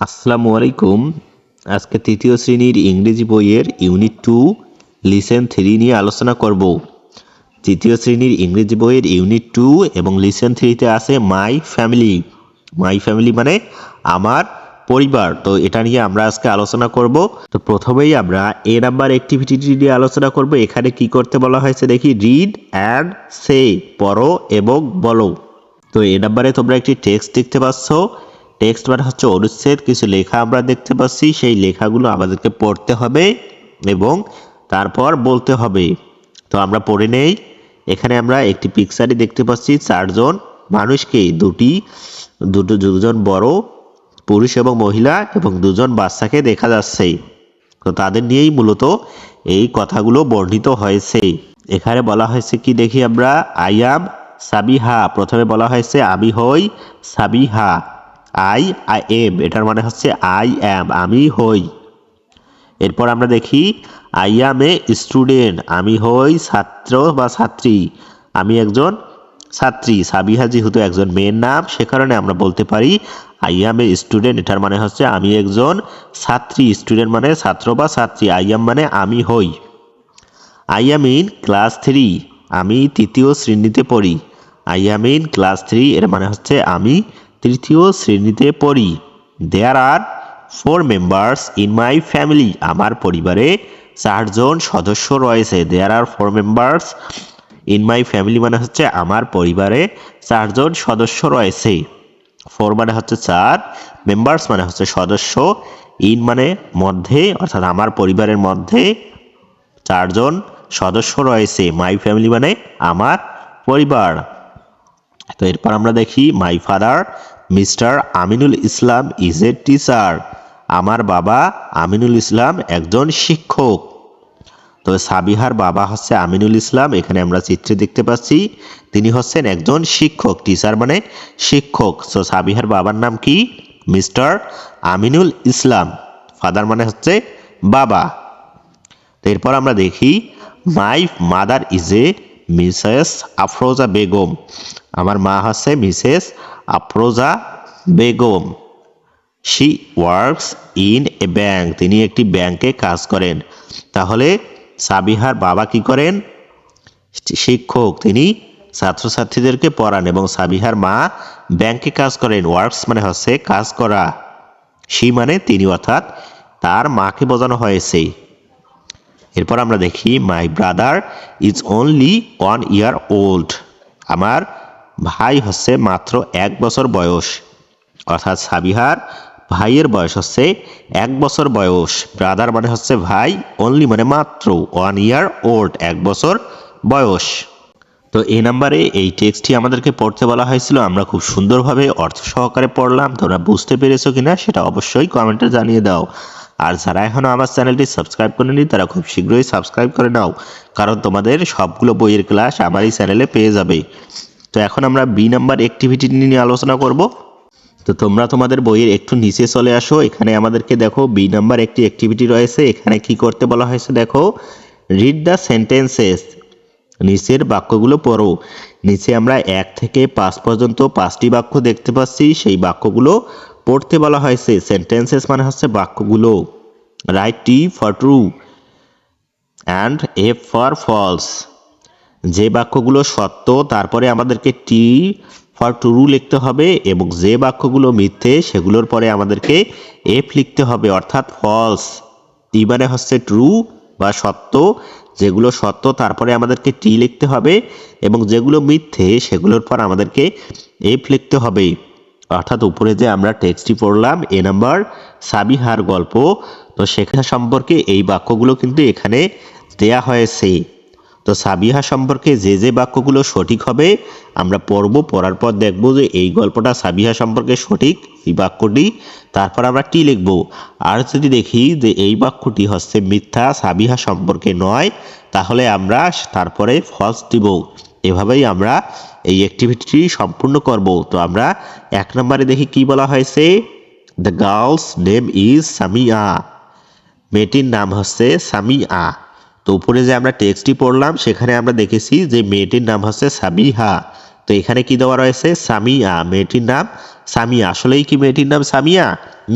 আসসালামু আলাইকুম। আজকে তৃতীয় শ্রেণীর ইংরেজি বইয়ের ইউনিট 2 লিসেন 3 নিয়ে আলোচনা করব। তৃতীয় শ্রেণীর ইংরেজি বইয়ের ইউনিট 2 এবং লিসেন 3 তে আছে মাই ফ্যামিলি। মাই ফ্যামিলি মানে আমার পরিবার। তো এটা নিয়ে আমরা আজকে আলোচনা করব। তো প্রথমেই আমরা এ নাম্বার অ্যাক্টিভিটিটি নিয়ে আলোচনা করব। এখানে কি করতে বলা হয়েছে দেখি, রিড অ্যান্ড সে, পড়ো এবং বলো। তো এ নাম্বারে তোমরা একটি টেক্সট দেখতে পাচ্ছ। টেক্সট মানে হচ্ছে অনুচ্ছেদ, কিছু লেখা আমরা দেখতে পাচ্ছি। সেই লেখাগুলো আমাদেরকে পড়তে হবে এবং তারপর বলতে হবে। তো আমরা পড়ে নেই। এখানে আমরা একটি পিকচারে দেখতে পাচ্ছি চারজন মানুষকে, দুজন বড় পুরুষ এবং মহিলা এবং দুজন বাচ্চাকে দেখা যাচ্ছে। তো তাদের নিয়েই মূলত এই কথাগুলো বর্ণিত হয়েছে। এখানে বলা হয়েছে কি দেখি আমরা, আই অ্যাম সাবিহা। প্রথমে বলা হয়েছে আমি হই সাবিহা। আই এম, এটার মানে হচ্ছে আই অ্যাম, আমি হই। এরপর আমরা দেখি আই অ্যাম এ স্টুডেন্ট, আমি হই ছাত্র বা ছাত্রী, আমি একজন ছাত্রী। সাবিহা যেহেতু একজন মেয়ের নাম, সে কারণে আমরা বলতে পারি আই অ্যাম এ স্টুডেন্ট, এটার মানে হচ্ছে আমি একজন ছাত্রী। স্টুডেন্ট মানে ছাত্র বা ছাত্রী, আই অ্যাম মানে আমি হই। আই অ্যাম ইন ক্লাস 3, আমি তৃতীয় শ্রেণীতে পড়ি। আই অ্যাম ইন ক্লাস 3 এর মানে হচ্ছে আমি তৃতীয় শ্রেণীতে পড়ি। দেয়ার আর 4 মেম্বার্স ইন মাই ফ্যামিলি, আমার পরিবারে 4 জন সদস্য রয়েছে। দেয়ার আর 4 মেম্বার্স ইন মাই ফ্যামিলি মানে হচ্ছে আমার পরিবারে 4 জন সদস্য রয়েছে। 4 মানে হচ্ছে 4, মেম্বার্স মানে হচ্ছে সদস্য, ইন মানে মধ্যে, অর্থাৎ আমার পরিবারের মধ্যে 4 জন সদস্য রয়েছে। মাই ফ্যামিলি মানে আমার পরিবার। তো এরপর আমরা দেখি my father mister Aminul Islam is a teacher, আমার বাবা আমিনুল ইসলাম একজন শিক্ষক। তো সাবিহার বাবা হচ্ছে আমিনুল ইসলাম, এখানে আমরা চিত্রে দেখতে পাচ্ছি তিনি হচ্ছেন একজন শিক্ষক। টিচার মানে শিক্ষক। তো সাবিহার বাবার নাম কি? মিস্টার আমিনুল ইসলাম। ফাদার মানে হচ্ছে বাবা। তো এরপর আমরা দেখি my mother is a Mrs Afroza Begum, আমার মা হচ্ছে Mrs Afroza Begum. She works in a bank, তিনি একটি ব্যাংকে কাজ করেন। তাহলে সাবিহার বাবা কি করেন? শিক্ষক, তিনি ছাত্রছাত্রীদেরকে পড়ান। এবং সাবিহার মা ব্যাংকে কাজ করেন। ওয়ার্কস মানে হচ্ছে কাজ করা, শি মানে তিনি, অর্থাৎ তার মাকে বোঝানো হয়েছে। এরপর আমরা দেখি my brother is only 1 year old, আমার ভাই হচ্ছে মাত্র 1 বছর বয়স। অর্থাৎ সাবিহার ভাইয়ের বয়স হচ্ছে 1 বছর বয়স। ব্রাদার মানে হচ্ছে ভাই, অনলি মানে মাত্র, 1 ইয়ার ওল্ড 1 বছর বয়স। তো এই নাম্বারে এই টেক্সটটি আমাদেরকে পড়তে বলা হয়েছিল। আমরা খুব সুন্দরভাবে অর্থ সহকারে পড়লাম। তোমরা বুঝতে পেরেছো কিনা সেটা অবশ্যই কমেন্টে জানিয়ে দাও। আর যারা এখনো আমার চ্যানেলটি সাবস্ক্রাইব করেনি তারা খুব শীঘ্রই সাবস্ক্রাইব করে নাও, কারণ তোমাদের সবগুলো বইয়ের ক্লাস আমার এই চ্যানেলে পেয়ে যাবে। তো এখন আমরা বি নাম্বার অ্যাক্টিভিটি নিয়ে আলোচনা করব। তো তোমরা তোমাদের বইয়ের একটু নিচে চলে আসো। এখানে আমাদেরকে দেখো বি নাম্বার একটি অ্যাক্টিভিটি রয়েছে। এখানে কি করতে বলা হয়েছে দেখো, রিড দ্য সেন্টেন্সেস, নিচের বাক্যগুলো পড়ো। নিচে আমরা 1 থেকে 5 পর্যন্ত 5টি বাক্য দেখতে পাচ্ছি। সেই বাক্যগুলো পড়তে বলা হয়েছে। সেন্টেন্সেস মানে হচ্ছে বাক্যগুলো। Right T for true and F for false, যে বাক্যগুলো সত্য তারপরে আমাদেরকে টি ফর ট্রু লিখতে হবে, এবং যে বাক্যগুলো মিথ্যে সেগুলোর পরে আমাদেরকে এফ লিখতে হবে, অর্থাৎ ফলস। টি মানে হচ্ছে ট্রু বা সত্য, যেগুলো সত্য তারপরে আমাদেরকে টি লিখতে হবে, এবং যেগুলো মিথ্যে সেগুলোর পর আমাদেরকে এফ লিখতে হবে। অর্থাৎ উপরে যে আমরা টেক্সটটি পড়লাম এ নাম্বার সাবিহার গল্প, তো সেখানে সম্পর্কে এই বাক্যগুলো কিন্তু এখানে দেয়া হয়েছে। তো সাবিহা সম্পর্কে যে যে বাক্যগুলো সঠিক হবে আমরা পড়ব, পড়ার পর দেখব যে এই গল্পটা সাবিহা সম্পর্কে সঠিক এই বাক্যটি, তারপর আমরা টি লিখব। আর যদি দেখি যে এই বাক্যটি হচ্ছে মিথ্যা, সাবিহা সম্পর্কে নয়, তাহলে আমরা তারপরে ফলস দিব। এভাবেই আমরা এই অ্যাক্টিভিটি সম্পূর্ণ করব। তো আমরা 1 নম্বরে দেখি কি বলা হয়েছে, the girl's name is Samia, মেয়েটির নাম হচ্ছে সামিয়া। তো উপরে যে আমরা টেক্সটটি পড়লাম সেখানে আমরা দেখেছি যে মেয়েটির নাম হচ্ছে সাবিহা। তো এখানে কি দেওয়া রয়েছে সামিয়া, মেয়েটির নাম সামিয়া। আসলেই কি মেয়েটির নাম সামিয়া?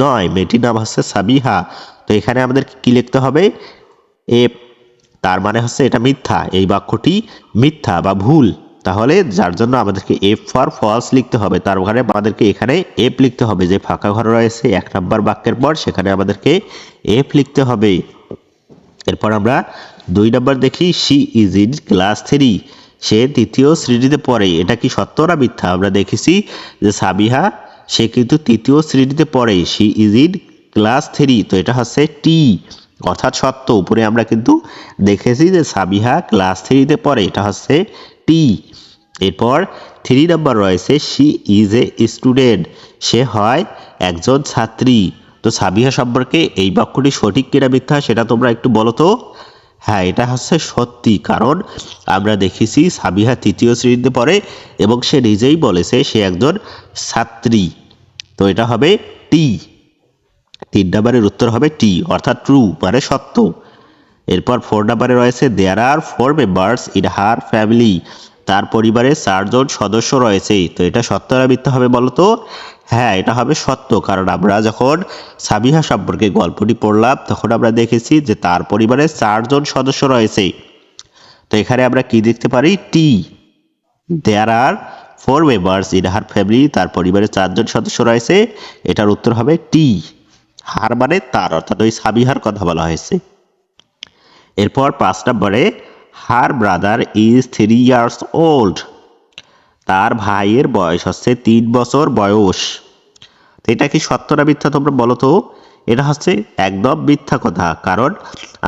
নয়, মেয়েটির নাম হচ্ছে সাবিহা। তো এখানে আমাদের কি লিখতে হবে? এফ। তার মানে হচ্ছে এটা মিথ্যা, এই বাক্যটি মিথ্যা বা ভুল। তাহলে যার জন্য আমাদেরকে এফ ফর ফলস লিখতে হবে। তার ঘরে আমাদেরকে এখানে এফ লিখতে হবে। যে ফাঁকা ঘর রয়েছে 1 নম্বর বাক্যের পর, সেখানে আমাদেরকে এফ লিখতে হবে। এরপর আমরা 2 নম্বর দেখি, শি ইজ ইন ক্লাস 3, সে 3য় শ্রেণীতে পড়ে। এটা কি সত্য না মিথ্যা? আমরা দেখেছি যে সাবিহা সে কিন্তু 3য় শ্রেণীতে পড়ে। শি ইজ ইন ক্লাস 3, তো এটা হচ্ছে টি, অর্থাৎ সত্য। উপরে আমরা কিন্তু দেখেছি যে সাবিহা ক্লাস 3তে পড়ে, এটা হচ্ছে টি। এরপর 3 নম্বর রয়েছে, শি ইজ এ স্টুডেন্ট, সে হয় একজন ছাত্রী। তো সাবিহা সম্পর্কে এই বাক্যটি সঠিক কিনা মিথ্যা সেটা তোমরা একটু বলো তো। হ্যাঁ, এটা হচ্ছে সত্যি, কারণ আমরা দেখেছি সাবিহা 3য় শ্রেণীতে পড়ে এবং সে নিজেই বলেছে সে একজন ছাত্রী। তো এটা হবে টি। 3 নম্বরের উত্তর হবে টি, অর্থাৎ ট্রু মানে সত্য। এরপর 4 নম্বরে রয়েছে, দেয়ার আর 4 মেম্বার্স ইন হার ফ্যামিলি, তার পরিবারে 4 জন সদস্য রয়েছে। তো এটা সত্য না মিথ্যা হবে বলো তো। হ্যাঁ, এটা হবে সত্য, কারণ আমরা যখন সাবিহা সম্পর্কে গল্পটি পড়লাম তখন আমরা দেখেছি যে তার পরিবারে 4 জন সদস্য রয়েছে। তো এখানে আমরা কি দেখতে পারি? টি। দেয়ার আর 4 মেম্বার্স ইন হার ফ্যামিলি, তার পরিবারে 4 জন সদস্য রয়েছে। এটার উত্তর হবে টি। হার মানে তার, অর্থাৎ ওই সাবিহার কথা বলা হয়েছে। এরপর 5 নম্বরে, her brother is 3 years old, তার ভাইয়ের বয়স হচ্ছে 3 বছর বয়স। তো এটা কি সত্য না মিথ্যা তোমরা বলো তো। এটা হচ্ছে একদম মিথ্যা কথা, কারণ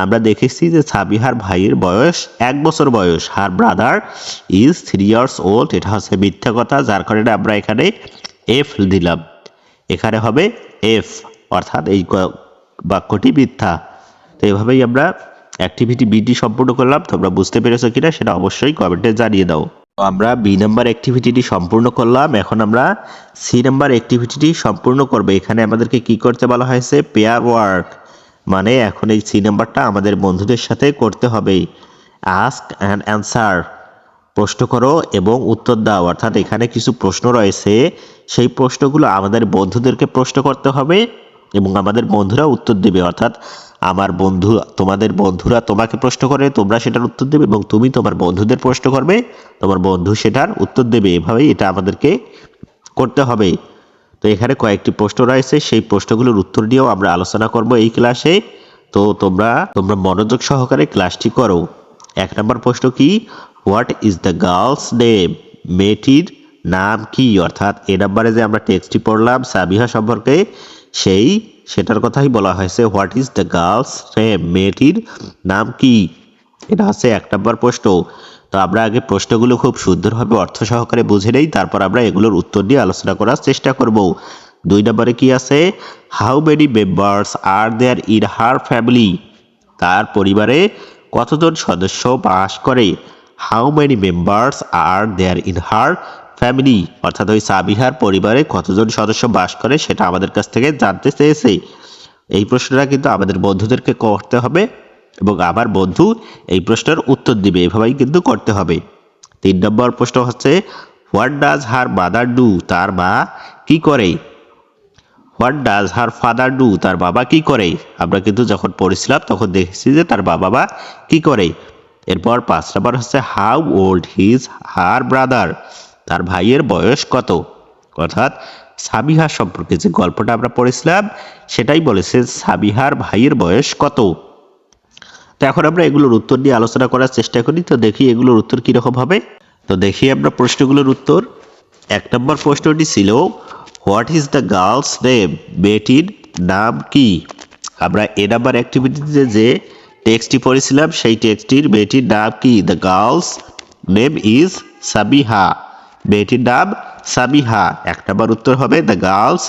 আমরা দেখেছি যে সাবিহার ভাইয়ের বয়স 1 বছর বয়স। Her brother is 3 years old, এটা হচ্ছে মিথ্যা কথা, যার কারণে আমরা এখানে এফ দিলাম। এখানে হবে এফ, অর্থাৎ এই বাক্যটি মিথ্যা। তো এভাবেই আমরা অ্যাক্টিভিটি বিটি সম্পূর্ণ করলাম। তোমরা বুঝতে পেরেছো কিনা সেটা অবশ্যই কমেন্টে জানিয়ে দাও। তো আমরা বি নাম্বার অ্যাক্টিভিটিটি সম্পূর্ণ করলাম। এখন আমরা সি নাম্বার অ্যাক্টিভিটিটি সম্পূর্ণ করব। এখানে আমাদেরকে কি করতে বলা হয়েছে? পেয়ার ওয়ার্ক, মানে এখন এই সি নাম্বারটা আমাদের বন্ধুদের সাথে করতে হবে। আস্ক অ্যান্ড অ্যান্সার, প্রশ্ন করো এবং উত্তর দাও। অর্থাৎ এখানে কিছু প্রশ্ন রয়েছে, সেই প্রশ্নগুলো আমাদের বন্ধুদেরকে প্রশ্ন করতে হবে এবং আমাদের বন্ধুরা উত্তর দেবে। অর্থাৎ আমার বন্ধু, তোমাদের বন্ধুরা তোমাকে প্রশ্ন করে, তোমরা সেটার উত্তর দেবে, এবং তুমি তোমার বন্ধুদের প্রশ্ন করবে, তোমার বন্ধু সেটার উত্তর দেবে। এভাবেই এটা আমাদেরকে করতে হবে। তো এখানে কয়েকটি প্রশ্ন রয়েছে, সেই প্রশ্নগুলোর উত্তর দিয়েও আমরা আলোচনা করব এই ক্লাসে। তো তোমরা মনোযোগ সহকারে ক্লাসটি করো। 1 নম্বর প্রশ্ন কি? What is the girl's name, মেয়েটির নাম কি? অর্থাৎ এ নাম্বারে যে আমরা টেক্সটটি পড়লাম সাবিহা সম্পর্কে, সেটার কথাই বলা হয়েছে, what is the girl's name, মেয়েটির নাম কি? এটা হচ্ছে 1 নম্বর প্রশ্ন। তো আমরা আগে প্রশ্নগুলো খুব সুন্দরভাবে অর্থ সহকারে বুঝে নেই, তারপর আমরা এগুলোর উত্তর দিয়ে আলোচনা করার চেষ্টা করব। 2 নম্বরে কি আছে? How many members are there in her family, তার পরিবারে কতজন সদস্য বাস করে? How many members are there in her family, অর্থাৎ ওই সাবিহার পরিবারে কতজন সদস্য বাস করে সেটা আমাদের কাছ থেকে জানতে চেয়েছে। এই প্রশ্নটা কিন্তু আমাদের বন্ধুদেরকে করতে হবে এবং আমার বন্ধু এই প্রশ্নের উত্তর দিবে, এভাবেই কিন্তু করতে হবে। 3 নম্বর প্রশ্ন হচ্ছে, what does her mother do, তার মা কি করে? What does her father do, তার বাবা কি করে? আমরা কিন্তু যখন পড়েছিলাম তখন দেখেছি যে তার বাবা কি করে। এরপর 5 নম্বর হচ্ছে, how old his her brother, তার ভাইয়ের বয়স কত? অর্থাৎ সাবিহার সম্পর্কে যে গল্পটা আমরা পড়েছিলাম সেটাই বলেছে সাবিহার ভাইয়ের বয়স কত। তো এখন আমরা এগুলোর উত্তর নিয়ে আলোচনা করার চেষ্টা করি। তো দেখি এগুলোর উত্তর কিরকম হবে। তো দেখি আমরা প্রশ্নগুলোর উত্তর। 1 নম্বর প্রশ্নটি ছিল, what is the girl's name, মেয়েটির নাম কি? আমরা এ নাম্বার অ্যাক্টিভিটিতে যে টেক্সটটি পড়েছিলাম সেই টেক্সটটির মেয়েটির নাম কি? The girl's name is Sabiha, মেয়েটির নাম সাবিহা। 1 নম্বর উত্তর হবে the girl's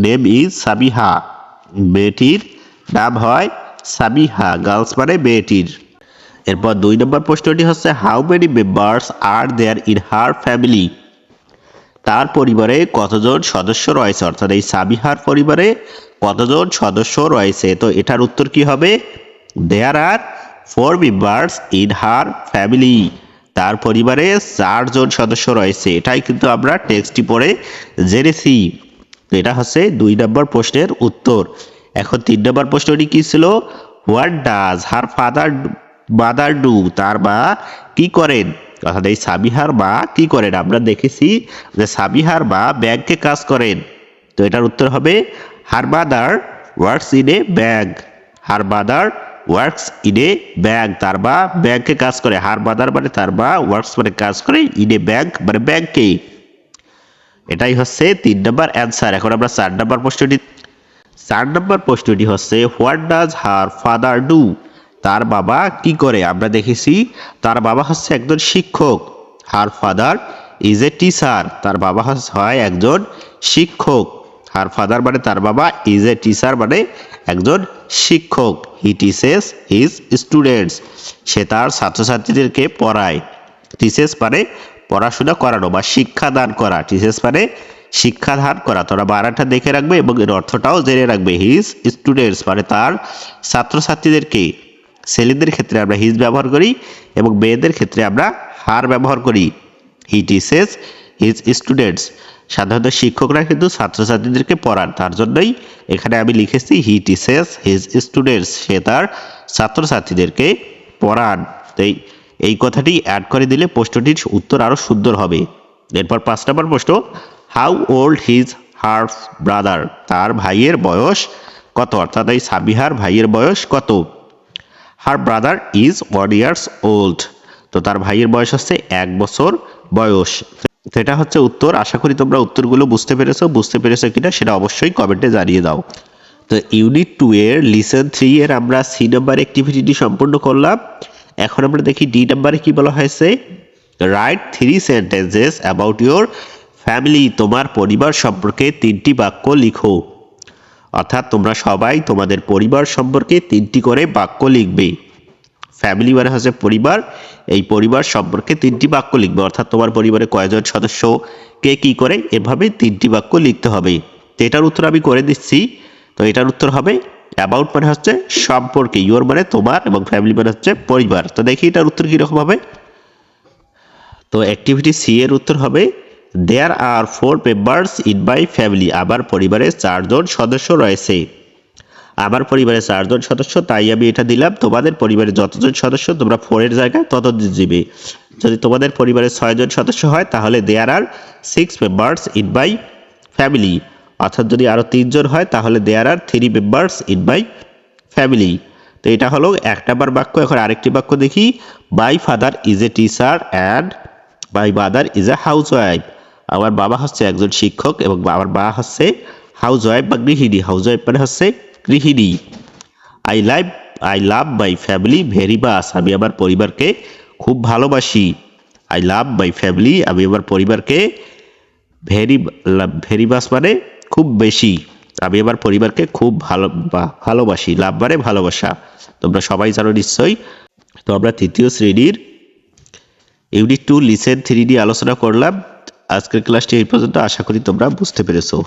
name is Sabiha, মেয়েটির নাম হয় সাবিহা, গার্লস মানে মেয়েটির। এরপর 2 নম্বর প্রশ্নটি হচ্ছে, how many members are there in her family, তার পরিবারে কতজন সদস্য রয়েছে? অর্থাৎ এই সাবিহার পরিবারে কতজন সদস্য রয়েছে? তো এটার উত্তর কি হবে? দেয়ার আর 4 মেম্বার্স ইন হার ফ্যামিলি, তার পরিবারে 4 জন সদস্য রয়েছে। এটাই কিন্তু আমরা টেক্সটটি পড়ে জেনেছি। এটা হচ্ছে 2 নম্বর প্রশ্নের উত্তর। এখন 3 নম্বর প্রশ্নটি কি ছিল? What does her mother do? তার মা কি করেন? অর্থাৎ এই সাবিহার মা কি করেন? আমরা দেখেছি যে সাবিহার মা ব্যাংকে কাজ করেন। তো এটার উত্তর হবে her mother works in a bank. Her mother works in a bank. তার মা ব্যাংকে কাজ করে। হার মাদার মানে তার মা, ওয়ার্কস মানে কাজ করে, ইন এ ব্যাংক মানে ব্যাংকে। এটাই হচ্ছে 3 নম্বর অ্যান্সার। এখন আমরা 4 নম্বর প্রশ্নটি হচ্ছে what does her father do? তার বাবা কি করে? আমরা দেখেছি তার বাবা হচ্ছে একজন শিক্ষক। Her father is a teacher. তার বাবা হয় একজন শিক্ষক। হার ফাদার মানে তার বাবা, ইজ এ টিচার মানে একজন শিক্ষক। He teaches his students. সে তার ছাত্রছাত্রীদেরকে পড়ায়। টিচেস মানে পড়াশোনা করানো বা শিক্ষাদান করা। টিচেস মানে শিক্ষাদান করা। তোরা বারাটা দেখে রাখবে এবং এর অর্থটাও জেনে রাখবে। হিজ স্টুডেন্টস মানে তার ছাত্রছাত্রীদেরকে। ছেলেদের ক্ষেত্রে আমরা হিজ ব্যবহার করি এবং মেয়েদের ক্ষেত্রে আমরা হার ব্যবহার করি। হি টিচেস হিজ স্টুডেন্টস। সাধারণত শিক্ষকরা কিন্তু ছাত্রছাত্রীদেরকে পড়ান, তার জন্যই এখানে আমি লিখেছি হি টিচেস হিজ স্টুডেন্টস। সে তার ছাত্রছাত্রীদেরকে পড়ান। তাই এই কথাটি অ্যাড করে দিলে প্রশ্নটির উত্তর আরো সুন্দর হবে। এরপর 5 নম্বর প্রশ্ন, how old his her brother? তার ভাইয়ের বয়স কত? অর্থাৎ এই সাবিহার ভাইয়ের বয়স কত? Her brother is 1 year old। তো তার ভাইয়ের বয়স হচ্ছে 1 বছর বয়স। তো এটা হচ্ছে উত্তর। আশা করি তোমরা উত্তরগুলো বুঝতে পেরেছো কিনা সেটা অবশ্যই কমেন্টে জানিয়ে দাও। তো ইউনিট 2 এর লিসন 3 এর আমরা সি নাম্বার অ্যাক্টিভিটিটি সম্পূর্ণ করলাম। এখন আমরা দেখি ডি নাম্বারে কি বলা হয়েছে। Right 3 sentences about your family। তোমার পরিবার সম্পর্কে 3টি বাক্য লিখো। অর্থাৎ তোমরা সবাই তোমাদের পরিবার সম্পর্কে 3টি করে বাক্য লিখবে। ফ্যামিলি মানে হচ্ছে পরিবার। এই পরিবার সম্পর্কে 3টি বাক্য লিখবে। অর্থাৎ তোমার পরিবারে কয়জন সদস্য, কে কি করে, এভাবে 3টি বাক্য লিখতে হবে। তো এটার উত্তর আমি করে দিচ্ছি। তো এটার উত্তর হবে অ্যাবাউট মানে হচ্ছে সম্পর্কে, ইউর মানে তোমার, এবং ফ্যামিলি মানে হচ্ছে পরিবার। তো দেখি এটার উত্তর কিরকম হবে। তো অ্যাক্টিভিটি সি এর উত্তর হবে দেয়ার আর 4 মেম্বার্স ইন মাই ফ্যামিলি। আমার পরিবারে 4 জন সদস্য রয়েছে। আমার পরিবারে 4 জন সদস্য, তাই আমি এটা দিলাম। তোমাদের পরিবারে যতজন সদস্য তোমরা 4 এর জায়গায় ততজন দিবে। যদি তোমাদের পরিবারে 6 জন সদস্য হয় তাহলে দেয়ার আর 6 মেম্বার্স ইন মাই ফ্যামিলি। অর্থাৎ যদি আরো 3 জন হয় তাহলে দেয়ার আর 3 মেম্বার্স ইন মাই ফ্যামিলি। তো এটা হলো 1 নম্বর বাক্য। এখন আরেকটি বাক্য দেখি। My father is a teacher and my mother is a house wife. আমার বাবা হচ্ছে একজন শিক্ষক এবং আমার মা হচ্ছে হাউস ওয়াইফ বা গৃহিণী। হাউস ওয়াইফ মানে হচ্ছে গৃহিণী। I love my family very much. আমি আমার পরিবারকে খুব ভালোবাসি। আই লাভ মাই ফ্যামিলি, আমি আমার পরিবারকে ভেরি মাচ মানে খুব বেশি। আমি আমার পরিবারকে খুব ভালোবাসি। লাভ মানে ভালোবাসা। তোমরা সবাই জানো নিশ্চয়ই। তো আমরা 3য় শ্রেণীর ইউনিট 2 লিসেন 3 নিয়ে আলোচনা করলাম। আজকের ক্লাসটি এই পর্যন্ত। আশা করি তোমরা বুঝতে পেরেছো।